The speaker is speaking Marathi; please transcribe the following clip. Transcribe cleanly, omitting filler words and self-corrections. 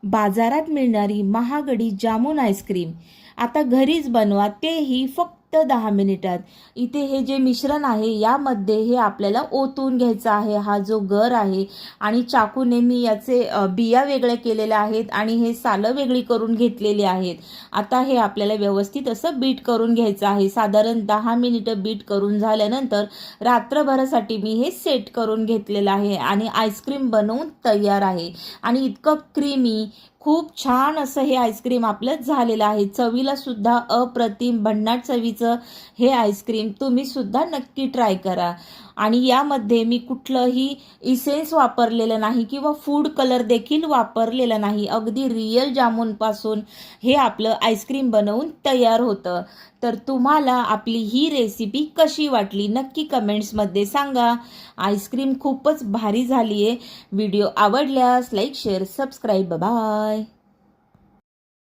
बाजारात मिळणारी महागडी जामून आईस्क्रीम आता घरीच बनवा, तेही फक्त 10 मिनिटात। इथे हे जे मिश्रण आहे यामध्ये हे आपल्याला ओतून घ्यायचं आहे। हा जो गर आहे आणि चाकूने मी याचे बिया वेगळ्या केलेल्या आहेत आणि हे सालं वेगळी करून घेतलेली आहेत। आता हे आपल्याला व्यवस्थित असं बीट करून घ्यायचं आहे। साधारण 10 मिनिटं बीट करून झाल्यानंतर रात्रभरासाठी मी हे सेट करून घेतलेलं आहे आणि आईस्क्रीम बनवून तयार आहे। आणि इतकं क्रीमी खूप छान असं हे आईस्क्रीम आपलं झालेलं आहे। चवीला सुद्धा अप्रतिम भन्नाट चवीचं हे आईस्क्रीम तुम्ही सुद्धा नक्की ट्राय करा। आणि यामध्ये मी कुठलंही इसेन्स वापरलेलं नाही किंवा फूड कलर देखील वापरलेला नाही। अगदी रिअल जामूनपासून हे आपलं आईस्क्रीम बनवून तयार होतं। तर तुम्हाला आपली ही रेसिपी कशी वाटली नक्की कमेंट्समध्ये सांगा। आईस्क्रीम खूपच भारी झाली आहे। व्हिडिओ आवडल्यास लाईक शेअर सबस्क्राईब बाय।